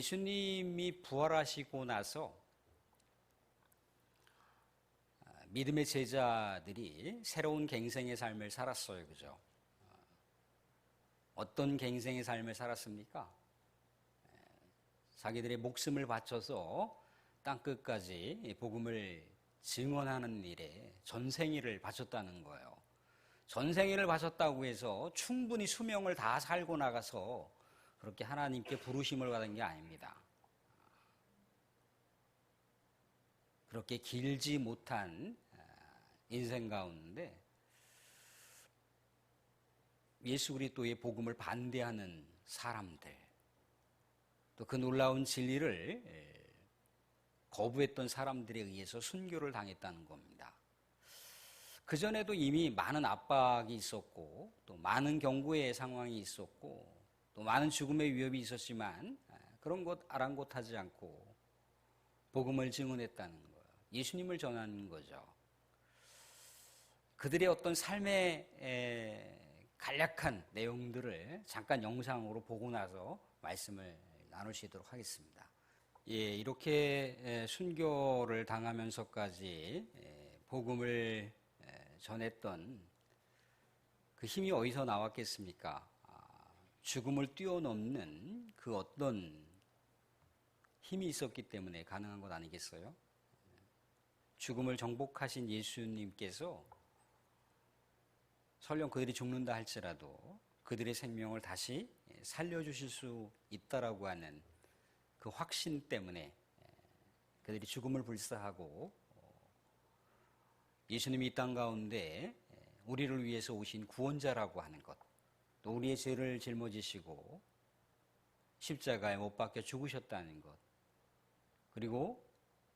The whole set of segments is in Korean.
예수님이 부활하시고 나서 믿음의 제자들이 새로운 갱생의 삶을 살았어요. 그죠? 어떤 갱생의 삶을 살았습니까? 자기들의 목숨을 바쳐서 땅끝까지 복음을 증언하는 일에 전생일을 바쳤다는 거예요. 전생일을 바쳤다고 해서 충분히 수명을 다 살고 나가서 그렇게 하나님께 부르심을 받은 게 아닙니다. 그렇게 길지 못한 인생 가운데 예수 그리스도의 복음을 반대하는 사람들, 또 그 놀라운 진리를 거부했던 사람들에 의해서 순교를 당했다는 겁니다. 그전에도 이미 많은 압박이 있었고 또 많은 경고의 상황이 있었고 또 많은 죽음의 위협이 있었지만 그런 것 아랑곳하지 않고 복음을 증언했다는 거예요. 예수님을 전하는 거죠. 그들의 어떤 삶의 간략한 내용들을 잠깐 영상으로 보고 나서 말씀을 나누시도록 하겠습니다. 예, 이렇게 순교를 당하면서까지 복음을 전했던 그 힘이 어디서 나왔겠습니까? 죽음을 뛰어넘는 그 어떤 힘이 있었기 때문에 가능한 것 아니겠어요? 죽음을 정복하신 예수님께서 설령 그들이 죽는다 할지라도 그들의 생명을 다시 살려주실 수 있다라고 하는 그 확신 때문에 그들이 죽음을 불사하고 예수님이 이 땅 가운데 우리를 위해서 오신 구원자라고 하는 것, 또 우리의 죄를 짊어지시고 십자가에 못 박혀 죽으셨다는 것, 그리고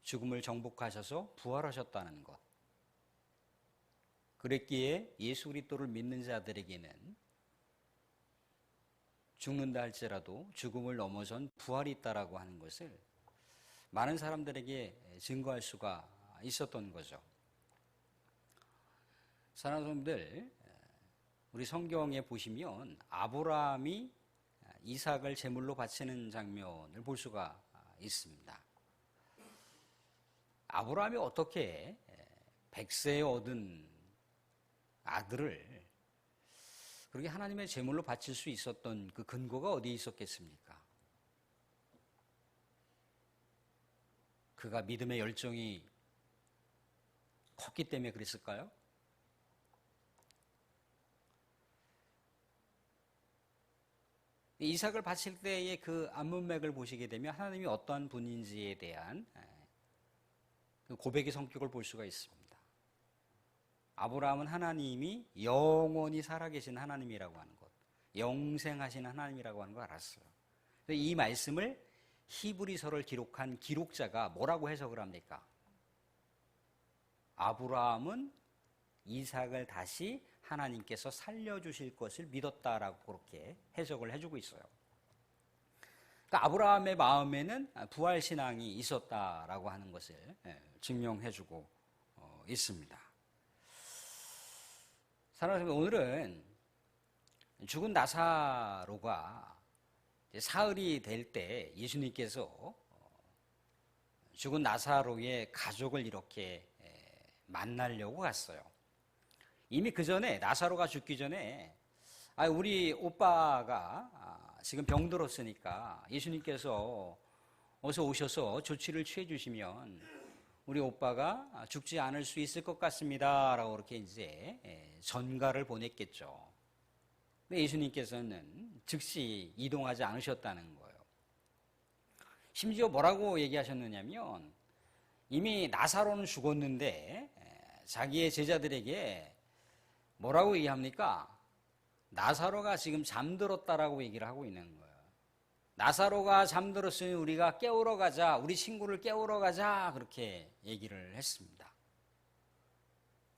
죽음을 정복하셔서 부활하셨다는 것, 그랬기에 예수 그리스도를 믿는 자들에게는 죽는다 할지라도 죽음을 넘어선 부활이 있다라고 하는 것을 많은 사람들에게 증거할 수가 있었던 거죠. 사랑하는 여러분들, 우리 성경에 보시면 아브라함이 이삭을 제물로 바치는 장면을 볼 수가 있습니다. 아브라함이 어떻게 100세에 얻은 아들을 그렇게 하나님의 제물로 바칠 수 있었던 그 근거가 어디에 있었겠습니까? 그가 믿음의 열정이 컸기 때문에 그랬을까요? 이삭을 바칠 때의 그 안문맥을 보시게 되면 하나님이 어떠한 분인지에 대한 그 고백의 성격을 볼 수가 있습니다. 아브라함은 하나님이 영원히 살아계신 하나님이라고 하는 것, 영생하신 하나님이라고 하는 걸 알았어요. 이 말씀을 히브리서를 기록한 기록자가 뭐라고 해석을 합니까? 아브라함은 이삭을 다시 하나님께서 살려주실 것을 믿었다라고 그렇게 해석을 해주고 있어요. 그러니까 아브라함의 마음에는 부활신앙이 있었다라고 하는 것을 증명해주고 있습니다. 사랑하는 여러분, 오늘은 죽은 나사로가 사흘이 될 때 예수님께서 죽은 나사로의 가족을 이렇게 만나려고 갔어요. 이미 그 전에 나사로가 죽기 전에 우리 오빠가 지금 병들었으니까 예수님께서 어서 오셔서 조치를 취해 주시면 우리 오빠가 죽지 않을 수 있을 것 같습니다 라고 그렇게 이제 전가를 보냈겠죠. 근데 예수님께서는 즉시 이동하지 않으셨다는 거예요. 심지어 뭐라고 얘기하셨느냐면 이미 나사로는 죽었는데 자기의 제자들에게 뭐라고 얘기합니까? 나사로가 지금 잠들었다라고 얘기를 하고 있는 거예요. 나사로가 잠들었으니 우리가 깨우러 가자, 우리 친구를 깨우러 가자, 그렇게 얘기를 했습니다.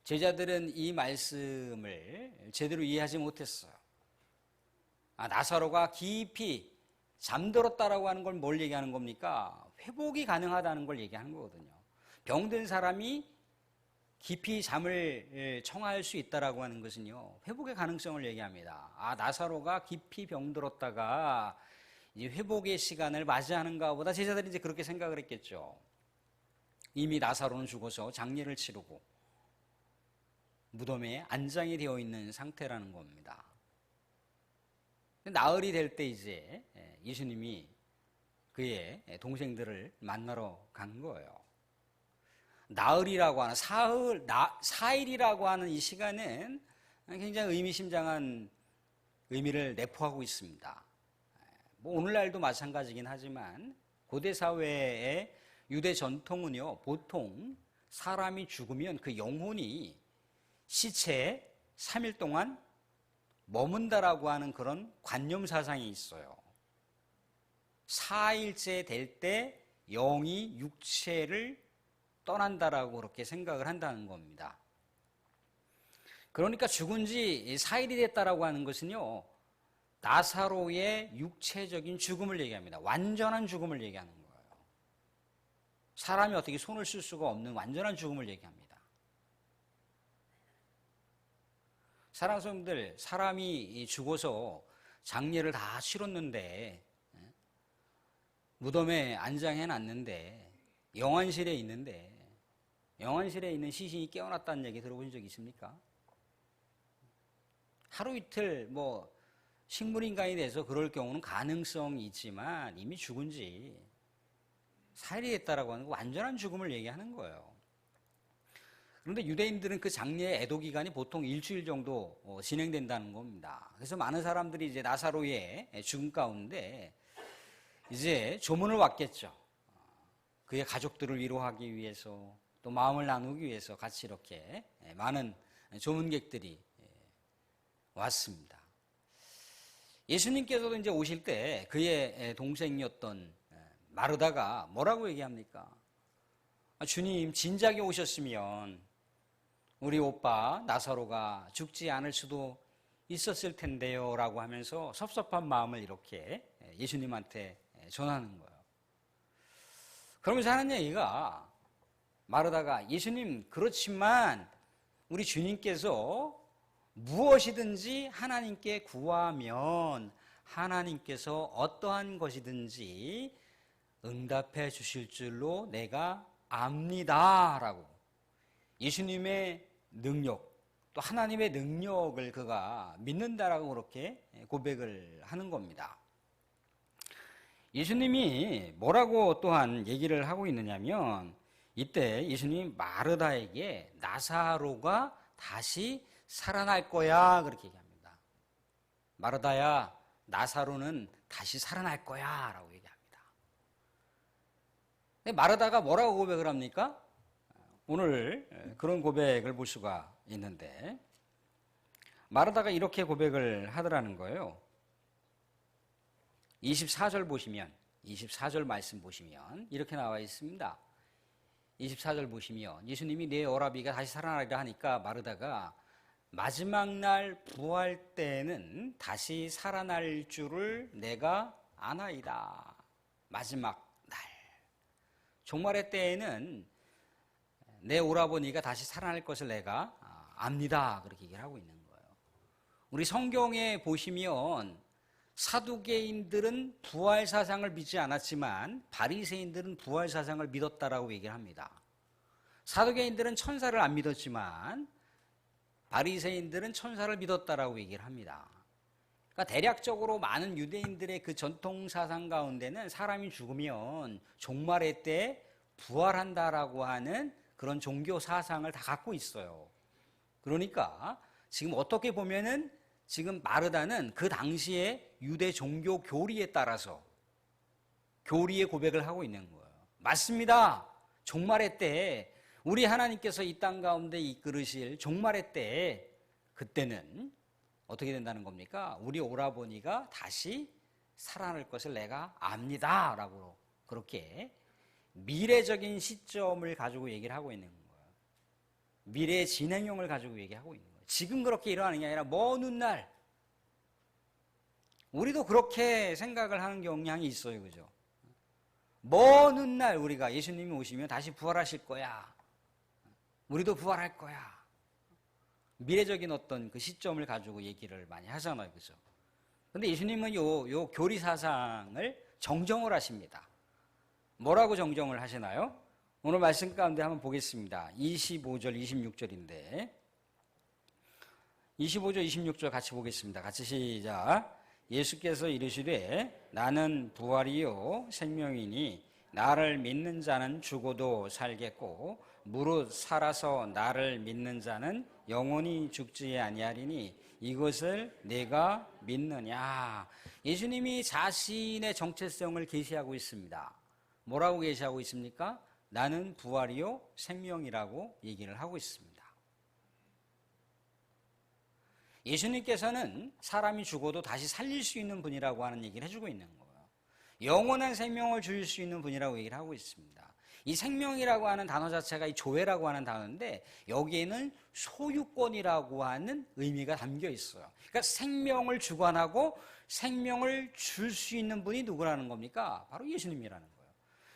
제자들은 이 말씀을 제대로 이해하지 못했어요. 나사로가 깊이 잠들었다라고 하는 걸 뭘 얘기하는 겁니까? 회복이 가능하다는 걸 얘기하는 거거든요. 병든 사람이 깊이 잠을 청할 수 있다라고 하는 것은요, 회복의 가능성을 얘기합니다. 나사로가 깊이 병들었다가 이 회복의 시간을 맞이하는가 보다 제자들이 이제 그렇게 생각을 했겠죠. 이미 나사로는 죽어서 장례를 치르고 무덤에 안장이 되어 있는 상태라는 겁니다. 나흘이 될 때 이제 예수님이 그의 동생들을 만나러 간 거예요. 나흘이라고 하는 사일이라고 하는 이 시간은 굉장히 의미심장한 의미를 내포하고 있습니다. 뭐 오늘날도 마찬가지긴 하지만 고대 사회의 유대 전통은요, 보통 사람이 죽으면 그 영혼이 시체에 3일 동안 머문다라고 하는 그런 관념 사상이 있어요. 4일째 될 때 영이 육체를 떠난다라고 그렇게 생각을 한다는 겁니다. 그러니까 죽은 지 4일이 됐다라고 하는 것은요, 나사로의 육체적인 죽음을 얘기합니다. 완전한 죽음을 얘기하는 거예요. 사람이 어떻게 손을 쓸 수가 없는 완전한 죽음을 얘기합니다. 사랑하는 성도들, 사람이 죽어서 장례를 다 치렀는데 무덤에 안장해놨는데 영안실에 있는 시신이 깨어났다는 얘기 들어보신 적 있습니까? 하루 이틀 뭐 식물인간이 돼서 그럴 경우는 가능성이 있지만 이미 죽은 지 4일이 됐다라고 하는 거 완전한 죽음을 얘기하는 거예요. 그런데 유대인들은 그 장례의 애도 기간이 보통 일주일 정도 진행된다는 겁니다. 그래서 많은 사람들이 이제 나사로의 죽음 가운데 이제 조문을 왔겠죠. 그의 가족들을 위로하기 위해서 또 마음을 나누기 위해서 같이 이렇게 많은 조문객들이 왔습니다. 예수님께서도 이제 오실 때 그의 동생이었던 마르다가 뭐라고 얘기합니까? 주님, 진작에 오셨으면 우리 오빠 나사로가 죽지 않을 수도 있었을 텐데요 라고 하면서 섭섭한 마음을 이렇게 예수님한테 전하는 거예요. 그러면서 하는 얘기가, 마르다가 예수님, 그렇지만 우리 주님께서 무엇이든지 하나님께 구하면 하나님께서 어떠한 것이든지 응답해 주실 줄로 내가 압니다 라고 예수님의 능력, 또 하나님의 능력을 그가 믿는다라고 그렇게 고백을 하는 겁니다. 예수님이 뭐라고 또한 얘기를 하고 있느냐면, 이때 예수님이 마르다에게 나사로가 다시 살아날 거야 그렇게 얘기합니다. 마르다야, 나사로는 다시 살아날 거야 라고 얘기합니다. 마르다가 뭐라고 고백을 합니까? 오늘 그런 고백을 볼 수가 있는데, 마르다가 이렇게 고백을 하더라는 거예요. 24절 말씀 보시면 이렇게 나와 있습니다. 24절 보시면 예수님이 내 오라비가 다시 살아나리라 하니까 마르다가 마지막 날 부활 때는 다시 살아날 줄을 내가 아나이다. 마지막 날, 종말의 때에는 내 오라버니가 다시 살아날 것을 내가 압니다. 그렇게 얘기를 하고 있는 거예요. 우리 성경에 보시면 사두개인들은 부활 사상을 믿지 않았지만 바리새인들은 부활 사상을 믿었다라고 얘기를 합니다. 사두개인들은 천사를 안 믿었지만 바리새인들은 천사를 믿었다라고 얘기를 합니다. 그러니까 대략적으로 많은 유대인들의 그 전통 사상 가운데는 사람이 죽으면 종말의 때 부활한다라고 하는 그런 종교 사상을 다 갖고 있어요. 그러니까 지금 어떻게 보면은 지금 마르다는 그 당시에 유대 종교 교리에 따라서 교리의 고백을 하고 있는 거예요. 맞습니다. 종말의 때 우리 하나님께서 이 땅 가운데 이끌으실 종말의 때, 그때는 어떻게 된다는 겁니까? 우리 오라버니가 다시 살아날 것을 내가 압니다 라고 그렇게 미래적인 시점을 가지고 얘기를 하고 있는 거예요. 미래의 진행형을 가지고 얘기하고 있는 거예요. 지금 그렇게 일어나는 게 아니라 먼 훗날. 우리도 그렇게 생각을 하는 경향이 있어요. 그죠? 먼 훗날 우리가 예수님이 오시면 다시 부활하실 거야. 우리도 부활할 거야. 미래적인 어떤 그 시점을 가지고 얘기를 많이 하잖아요. 그죠? 근데 예수님은 요 교리 사상을 정정을 하십니다. 뭐라고 정정을 하시나요? 오늘 말씀 가운데 한번 보겠습니다. 25절, 26절인데 25절, 26절 같이 보겠습니다. 같이 시작. 예수께서 이르시되 나는 부활이요 생명이니 나를 믿는 자는 죽어도 살겠고 무릇 살아서 나를 믿는 자는 영원히 죽지 아니하리니 이것을 내가 믿느냐. 예수님이 자신의 정체성을 계시하고 있습니다. 뭐라고 계시하고 있습니까? 나는 부활이요 생명이라고 얘기를 하고 있습니다. 예수님께서는 사람이 죽어도 다시 살릴 수 있는 분이라고 하는 얘기를 해주고 있는 거예요. 영원한 생명을 줄 수 있는 분이라고 얘기를 하고 있습니다. 이 생명이라고 하는 단어 자체가 이 조회라고 하는 단어인데 여기에는 소유권이라고 하는 의미가 담겨 있어요. 그러니까 생명을 주관하고 생명을 줄 수 있는 분이 누구라는 겁니까? 바로 예수님이라는 거예요.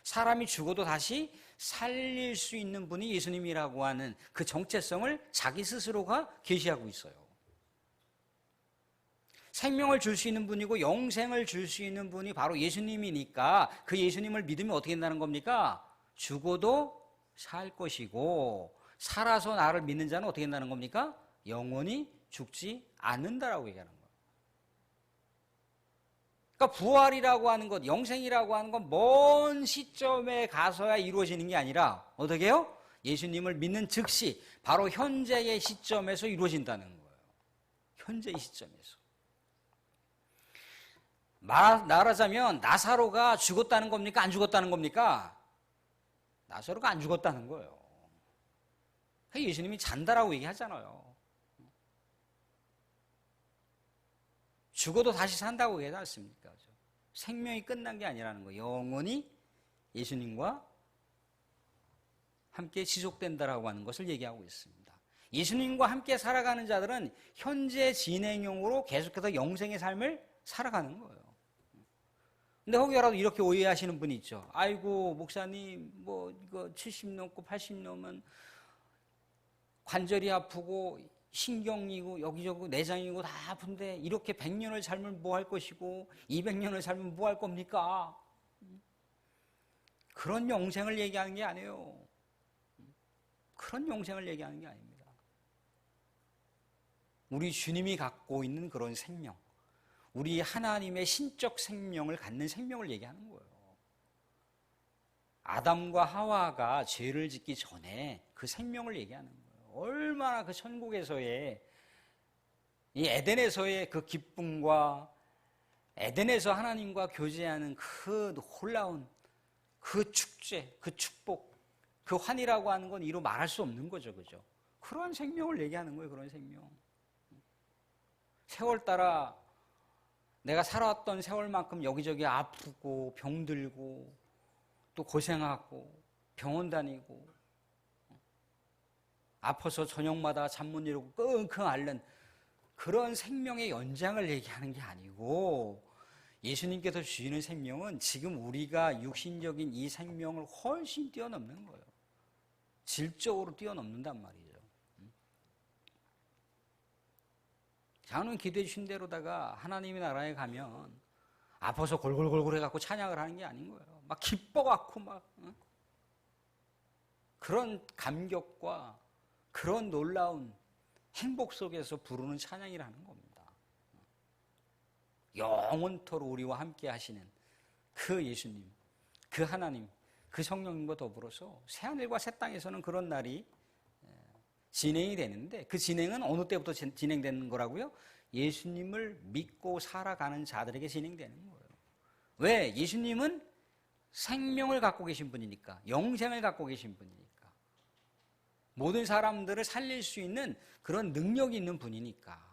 사람이 죽어도 다시 살릴 수 있는 분이 예수님이라고 하는 그 정체성을 자기 스스로가 계시하고 있어요. 생명을 줄 수 있는 분이고 영생을 줄 수 있는 분이 바로 예수님이니까 그 예수님을 믿으면 어떻게 된다는 겁니까? 죽어도 살 것이고 살아서 나를 믿는 자는 어떻게 된다는 겁니까? 영원히 죽지 않는다라고 얘기하는 거예요. 그러니까 부활이라고 하는 것, 영생이라고 하는 건 먼 시점에 가서야 이루어지는 게 아니라 어떻게 해요? 예수님을 믿는 즉시 바로 현재의 시점에서 이루어진다는 거예요. 현재의 시점에서. 말하자면 나사로가 죽었다는 겁니까? 안 죽었다는 겁니까? 나사로가 안 죽었다는 거예요. 예수님이 잔다라고 얘기하잖아요. 죽어도 다시 산다고 얘기하지 않습니까? 생명이 끝난 게 아니라는 거예요. 영원히 예수님과 함께 지속된다라고 하는 것을 얘기하고 있습니다. 예수님과 함께 살아가는 자들은 현재 진행형으로 계속해서 영생의 삶을 살아가는 거예요. 근데 혹여라도 이렇게 오해하시는 분이 있죠. 아이고 목사님 뭐 이거 70 넘고 80 넘으면 관절이 아프고 신경이고 여기저기 내장이고 다 아픈데 이렇게 100년을 살면 뭐 할 것이고 200년을 살면 뭐 할 겁니까? 그런 영생을 얘기하는 게 아니에요. 그런 영생을 얘기하는 게 아닙니다. 우리 주님이 갖고 있는 그런 생명, 우리 하나님의 신적 생명을 갖는 생명을 얘기하는 거예요. 아담과 하와가 죄를 짓기 전에 그 생명을 얘기하는 거예요. 얼마나 그 천국에서의 이 에덴에서의 그 기쁨과 에덴에서 하나님과 교제하는 그 놀라운 그 축제, 그 축복, 그 환희라고 하는 건 이루 말할 수 없는 거죠. 그죠? 그런 생명을 얘기하는 거예요. 그런 생명. 세월 따라 내가 살아왔던 세월만큼 여기저기 아프고 병들고 또 고생하고 병원 다니고 아파서 저녁마다 잠 못 이루고 끙끙 앓는 그런 생명의 연장을 얘기하는 게 아니고 예수님께서 주시는 생명은 지금 우리가 육신적인 이 생명을 훨씬 뛰어넘는 거예요. 질적으로 뛰어넘는단 말이죠. 저는 기도해 주신 대로다가 하나님의 나라에 가면 아파서 골골골골 해갖고 찬양을 하는 게 아닌 거예요. 막 기뻐갖고 막 그런 감격과 그런 놀라운 행복 속에서 부르는 찬양이라는 겁니다. 영원토록 우리와 함께 하시는 그 예수님, 그 하나님, 그 성령님과 더불어서 새하늘과 새 땅에서는 그런 날이 진행이 되는데 그 진행은 어느 때부터 진행되는 거라고요? 예수님을 믿고 살아가는 자들에게 진행되는 거예요. 왜? 예수님은 생명을 갖고 계신 분이니까, 영생을 갖고 계신 분이니까, 모든 사람들을 살릴 수 있는 그런 능력이 있는 분이니까.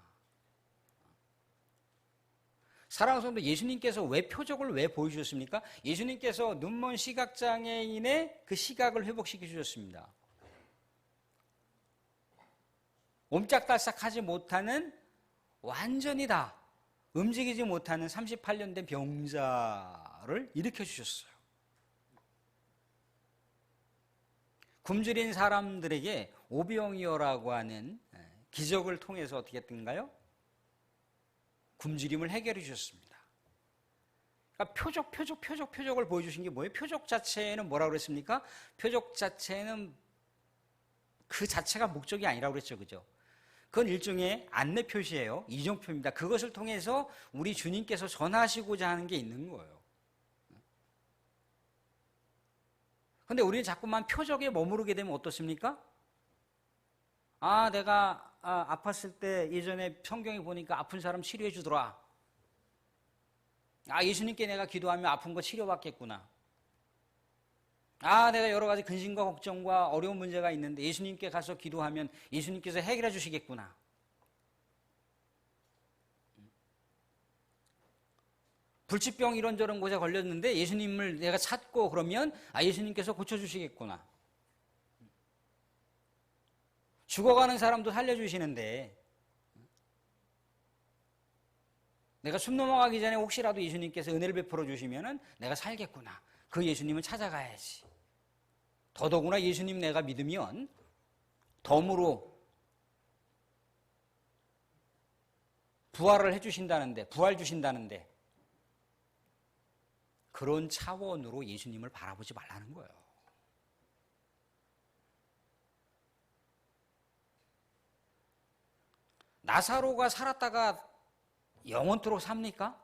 사랑하는 성도, 예수님께서 왜 표적을 왜 보여주셨습니까? 예수님께서 눈먼 시각장애인의 그 시각을 회복시켜 주셨습니다. 옴짝달싹하지 못하는 완전히 다 움직이지 못하는 38년 된 병자를 일으켜 주셨어요. 굶주린 사람들에게 오병이어라고 하는 기적을 통해서 어떻게 했던가요? 굶주림을 해결해 주셨습니다. 그러니까 표적을 보여주신 게 뭐예요? 표적 자체는 뭐라고 그랬습니까? 표적 자체는 그 자체가 목적이 아니라고 그랬죠. 그죠? 그건 일종의 안내 표시예요. 이정표입니다. 그것을 통해서 우리 주님께서 전하시고자 하는 게 있는 거예요. 근데 우리는 자꾸만 표적에 머무르게 되면 어떻습니까? 내가 아팠을 때 예전에 성경에 보니까 아픈 사람 치료해 주더라. 예수님께 내가 기도하면 아픈 거 치료받겠구나. 내가 여러 가지 근심과 걱정과 어려운 문제가 있는데 예수님께 가서 기도하면 예수님께서 해결해 주시겠구나. 불치병 이런저런 곳에 걸렸는데 예수님을 내가 찾고 그러면 예수님께서 고쳐주시겠구나. 죽어가는 사람도 살려주시는데 내가 숨 넘어가기 전에 혹시라도 예수님께서 은혜를 베풀어 주시면 내가 살겠구나. 그 예수님을 찾아가야지. 더더구나 예수님 내가 믿으면 덤으로 부활을 해주신다는데, 부활 주신다는데 그런 차원으로 예수님을 바라보지 말라는 거예요. 나사로가 살았다가 영원토록 삽니까?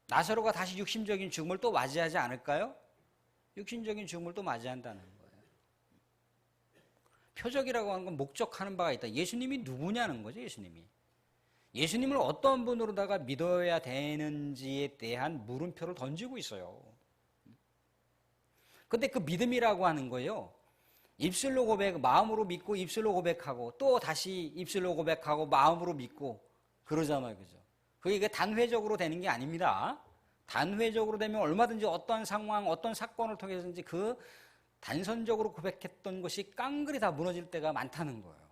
나사로가 다시 육신적인 죽음을 또 맞이하지 않을까요? 육신적인 죽음을 또 맞이한다는 거예요. 표적이라고 하는 건 목적하는 바가 있다. 예수님이 누구냐는 거죠, 예수님을 어떤 분으로다가 믿어야 되는지에 대한 물음표를 던지고 있어요. 근데 그 믿음이라고 하는 거예요. 입술로 고백, 마음으로 믿고 입술로 고백하고 또 다시 입술로 고백하고 마음으로 믿고 그러잖아요. 그죠? 그게 단회적으로 되는 게 아닙니다. 단회적으로 되면 얼마든지 어떤 상황, 어떤 사건을 통해서든지 그 단선적으로 고백했던 것이 깡그리 다 무너질 때가 많다는 거예요.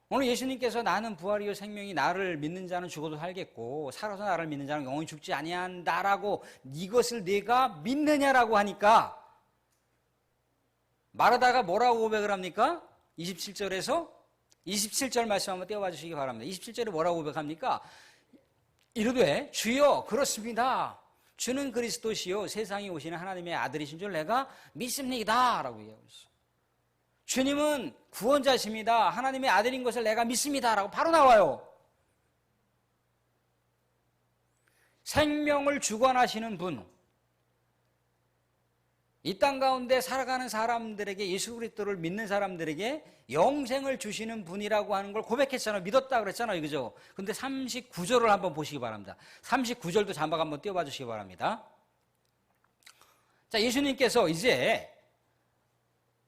오늘 예수님께서 나는 부활이요 생명이 나를 믿는 자는 죽어도 살겠고 살아서 나를 믿는 자는 영원히 죽지 아니한다라고 이것을 내가 믿느냐라고 하니까 마르다가 뭐라고 고백을 합니까? 27절에서 27절 말씀 한번 떼어봐 주시기 바랍니다. 27절에 뭐라고 고백합니까? 이르되 주여 그렇습니다. 주는 그리스도시요 세상에 오시는 하나님의 아들이신 줄 내가 믿습니다 라고 얘기하고 있어요. 주님은 구원자십니다. 하나님의 아들인 것을 내가 믿습니다 라고 바로 나와요. 생명을 주관하시는 분, 이 땅 가운데 살아가는 사람들에게 예수 그리스도를 믿는 사람들에게 영생을 주시는 분이라고 하는 걸 고백했잖아요. 믿었다 그랬잖아요. 그죠? 근데 39절을 한번 보시기 바랍니다. 39절도 자막 한번 띄워봐 주시기 바랍니다. 자, 예수님께서 이제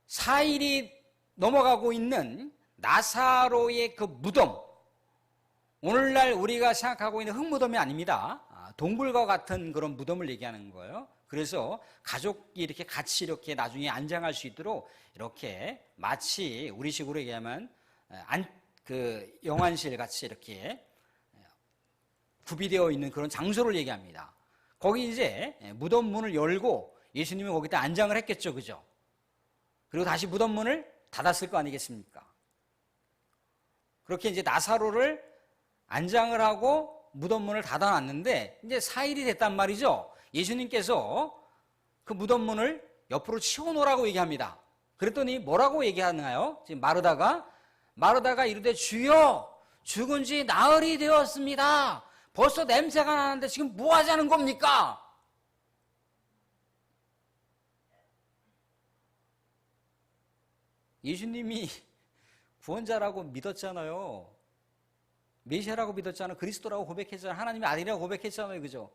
4일이 넘어가고 있는 나사로의 그 무덤, 오늘날 우리가 생각하고 있는 흙무덤이 아닙니다. 동굴과 같은 그런 무덤을 얘기하는 거예요. 그래서 가족이 이렇게 같이 이렇게 나중에 안장할 수 있도록 이렇게 마치 우리식으로 얘기하면 그 영안실 같이 이렇게 구비되어 있는 그런 장소를 얘기합니다. 거기 이제 무덤 문을 열고 예수님이 거기다 안장을 했겠죠, 그죠? 그리고 다시 무덤 문을 닫았을 거 아니겠습니까? 그렇게 이제 나사로를 안장을 하고 무덤 문을 닫아놨는데 이제 4일이 됐단 말이죠. 예수님께서 그 무덤 문을 옆으로 치워놓으라고 얘기합니다. 그랬더니 뭐라고 얘기하나요? 지금 마르다가 이르되 주여 죽은 지 나흘이 되었습니다. 벌써 냄새가 나는데 지금 뭐 하자는 겁니까? 예수님이 구원자라고 믿었잖아요. 메시아라고 믿었잖아요. 그리스도라고 고백했잖아요. 하나님의 아들이라고 고백했잖아요. 그죠?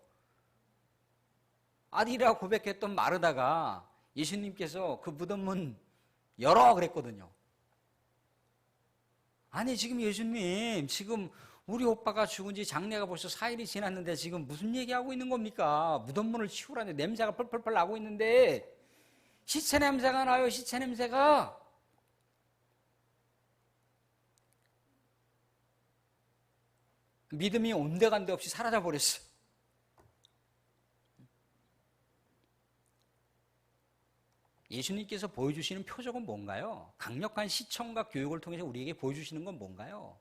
아들이라고 고백했던 마르다가 예수님께서 그 무덤문 열어 그랬거든요. 아니 지금 예수님 지금 우리 오빠가 죽은 지 장례가 벌써 4일이 지났는데 지금 무슨 얘기하고 있는 겁니까? 무덤문을 치우라는데 냄새가 펄펄펄 나고 있는데 시체 냄새가 나요. 시체 냄새가. 믿음이 온데간데 없이 사라져 버렸어. 예수님께서 보여주시는 표적은 뭔가요? 강력한 시청과 교육을 통해서 우리에게 보여주시는 건 뭔가요?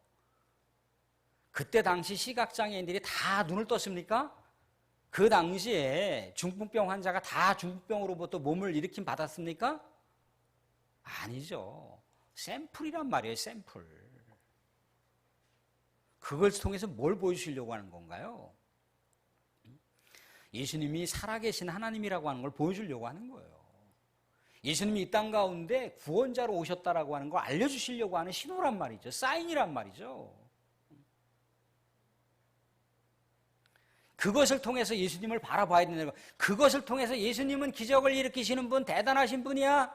그때 당시 시각장애인들이 다 눈을 떴습니까? 그 당시에 중풍병 환자가 다 중풍병으로부터 몸을 일으킴 받았습니까? 아니죠. 샘플이란 말이에요, 샘플. 그걸 통해서 뭘 보여주시려고 하는 건가요? 예수님이 살아계신 하나님이라고 하는 걸 보여주려고 하는 거예요. 예수님이 이 땅 가운데 구원자로 오셨다라고 하는 걸 알려주시려고 하는 신호란 말이죠. 사인이란 말이죠. 그것을 통해서 예수님을 바라봐야 되는 거예요. 그것을 통해서 예수님은 기적을 일으키시는 분, 대단하신 분이야.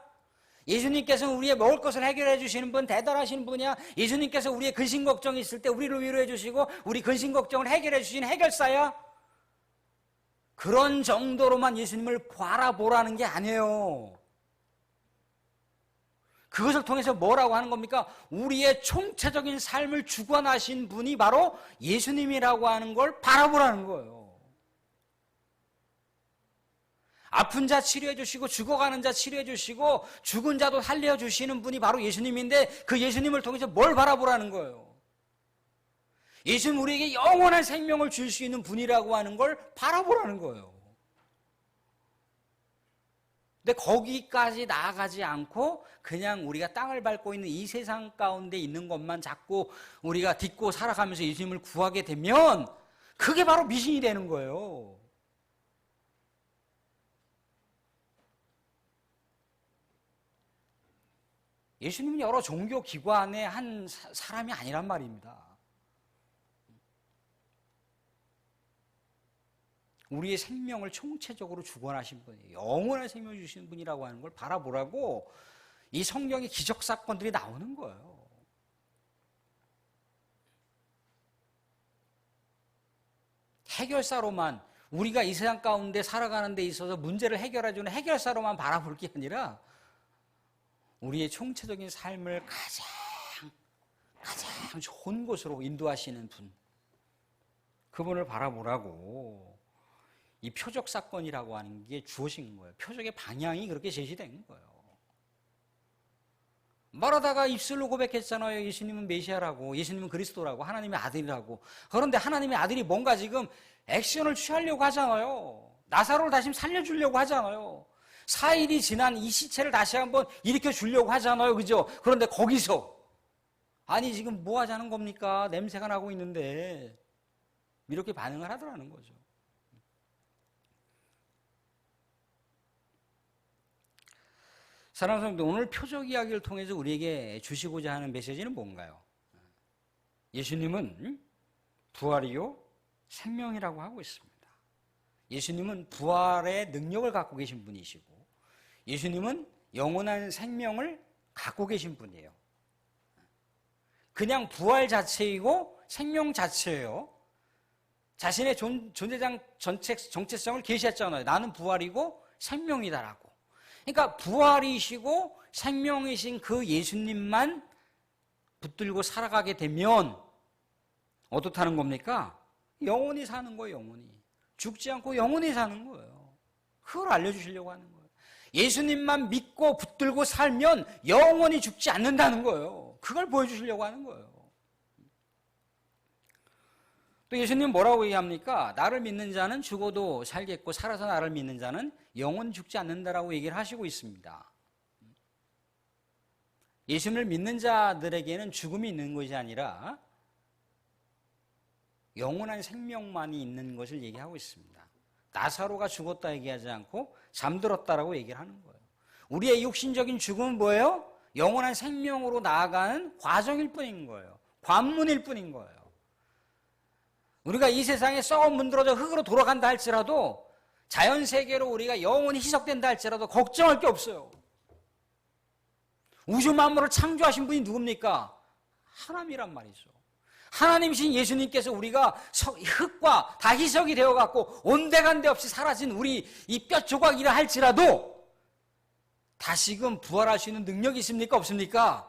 예수님께서는 우리의 먹을 것을 해결해 주시는 분, 대단하신 분이야. 예수님께서 우리의 근심 걱정이 있을 때 우리를 위로해 주시고 우리 근심 걱정을 해결해 주시는 해결사야. 그런 정도로만 예수님을 바라보라는 게 아니에요. 그것을 통해서 뭐라고 하는 겁니까? 우리의 총체적인 삶을 주관하신 분이 바로 예수님이라고 하는 걸 바라보라는 거예요. 아픈 자 치료해 주시고 죽어가는 자 치료해 주시고 죽은 자도 살려주시는 분이 바로 예수님인데 그 예수님을 통해서 뭘 바라보라는 거예요? 예수님 우리에게 영원한 생명을 줄 수 있는 분이라고 하는 걸 바라보라는 거예요. 근데 거기까지 나아가지 않고 그냥 우리가 땅을 밟고 있는 이 세상 가운데 있는 것만 자꾸 우리가 딛고 살아가면서 예수님을 구하게 되면 그게 바로 미신이 되는 거예요. 예수님은 여러 종교 기관의 한 사람이 아니란 말입니다. 우리의 생명을 총체적으로 주관하신 분이에요. 영원한 생명을 주시는 분이라고 하는 걸 바라보라고 이 성경의 기적 사건들이 나오는 거예요. 해결사로만 우리가 이 세상 가운데 살아가는 데 있어서 문제를 해결해주는 해결사로만 바라볼 게 아니라 우리의 총체적인 삶을 가장 좋은 곳으로 인도하시는 분, 그분을 바라보라고 이 표적 사건이라고 하는 게 주어진 거예요. 표적의 방향이 그렇게 제시된 거예요. 말하다가 입술로 고백했잖아요. 예수님은 메시아라고, 예수님은 그리스도라고, 하나님의 아들이라고. 그런데 하나님의 아들이 뭔가 지금 액션을 취하려고 하잖아요. 나사로를 다시 살려주려고 하잖아요. 4일이 지난 이 시체를 다시 한번 일으켜 주려고 하잖아요. 그죠? 그런데 거기서 아니 지금 뭐 하자는 겁니까? 냄새가 나고 있는데 이렇게 반응을 하더라는 거죠. 사랑하는 성도, 오늘 표적 이야기를 통해서 우리에게 주시고자 하는 메시지는 뭔가요? 예수님은 부활이요 생명이라고 하고 있습니다. 예수님은 부활의 능력을 갖고 계신 분이시고 예수님은 영원한 생명을 갖고 계신 분이에요. 그냥 부활 자체이고 생명 자체예요. 자신의 정체성을 계시했잖아요. 나는 부활이고 생명이다라고. 그러니까 부활이시고 생명이신 그 예수님만 붙들고 살아가게 되면 어떻다는 겁니까? 영원히 사는 거예요. 영원히. 죽지 않고 영원히 사는 거예요. 그걸 알려주시려고 하는 거예요. 예수님만 믿고 붙들고 살면 영원히 죽지 않는다는 거예요. 그걸 보여주시려고 하는 거예요. 또 예수님 뭐라고 얘기합니까? 나를 믿는 자는 죽어도 살겠고 살아서 나를 믿는 자는 영원히 죽지 않는다라고 얘기를 하시고 있습니다. 예수님을 믿는 자들에게는 죽음이 있는 것이 아니라 영원한 생명만이 있는 것을 얘기하고 있습니다. 나사로가 죽었다 얘기하지 않고 잠들었다라고 얘기를 하는 거예요. 우리의 육신적인 죽음은 뭐예요? 영원한 생명으로 나아가는 과정일 뿐인 거예요. 관문일 뿐인 거예요. 우리가 이 세상에 썩어 문드러져 흙으로 돌아간다 할지라도 자연세계로 우리가 영원히 희석된다 할지라도 걱정할 게 없어요. 우주 만물을 창조하신 분이 누굽니까? 하나님이란 말이죠. 하나님이신 예수님께서 우리가 흙과 다 희석이 되어갖고 온데간데 없이 사라진 우리 이 뼈 조각이라 할지라도 다시금 부활할 수 있는 능력이 있습니까? 없습니까?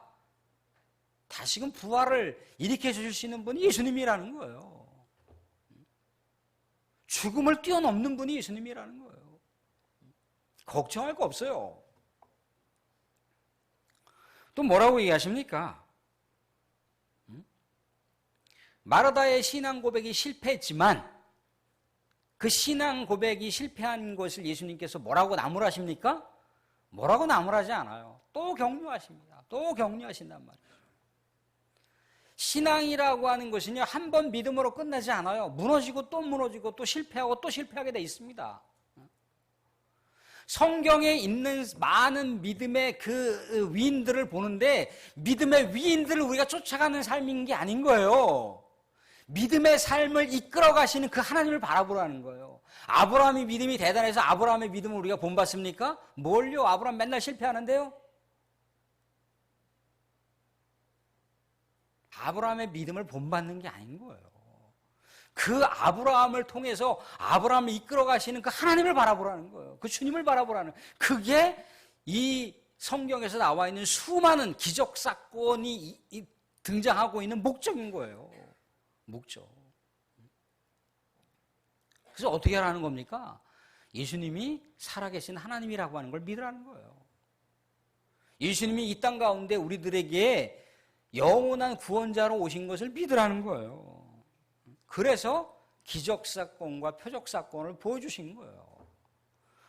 다시금 부활을 일으켜 주실 수 있는 분이 예수님이라는 거예요. 죽음을 뛰어넘는 분이 예수님이라는 거예요. 걱정할 거 없어요. 또 뭐라고 얘기하십니까? 마르다의 신앙 고백이 실패했지만 그 신앙 고백이 실패한 것을 예수님께서 뭐라고 나무라십니까? 뭐라고 나무라지 않아요. 또 격려하십니다. 또 격려하신단 말이에요. 신앙이라고 하는 것은요, 한 번 믿음으로 끝나지 않아요. 무너지고 또 실패하고 또 실패하게 돼 있습니다. 성경에 있는 많은 믿음의 그 위인들을 보는데 믿음의 위인들을 우리가 쫓아가는 삶인 게 아닌 거예요. 믿음의 삶을 이끌어 가시는 그 하나님을 바라보라는 거예요. 아브라함이 믿음이 대단해서 아브라함의 믿음을 우리가 본받습니까? 뭘요? 아브라함 맨날 실패하는데요? 아브라함의 믿음을 본받는 게 아닌 거예요. 그 아브라함을 통해서 아브라함을 이끌어 가시는 그 하나님을 바라보라는 거예요. 그 주님을 바라보라는, 그게 이 성경에서 나와 있는 수많은 기적 사건이 등장하고 있는 목적인 거예요. 목적. 그래서 어떻게 하라는 겁니까? 예수님이 살아계신 하나님이라고 하는 걸 믿으라는 거예요. 예수님이 이 땅 가운데 우리들에게 영원한 구원자로 오신 것을 믿으라는 거예요. 그래서 기적사건과 표적사건을 보여주신 거예요.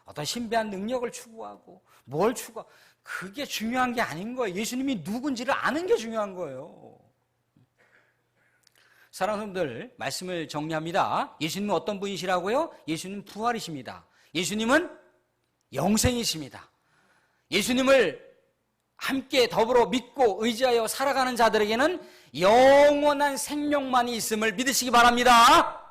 어떤 신비한 능력을 추구하고 뭘 추구하고, 그게 중요한 게 아닌 거예요. 예수님이 누군지를 아는 게 중요한 거예요. 사랑하는 분들, 말씀을 정리합니다. 예수님은 어떤 분이시라고요? 예수님은 부활이십니다. 예수님은 영생이십니다. 예수님을 함께 더불어 믿고 의지하여 살아가는 자들에게는 영원한 생명만이 있음을 믿으시기 바랍니다.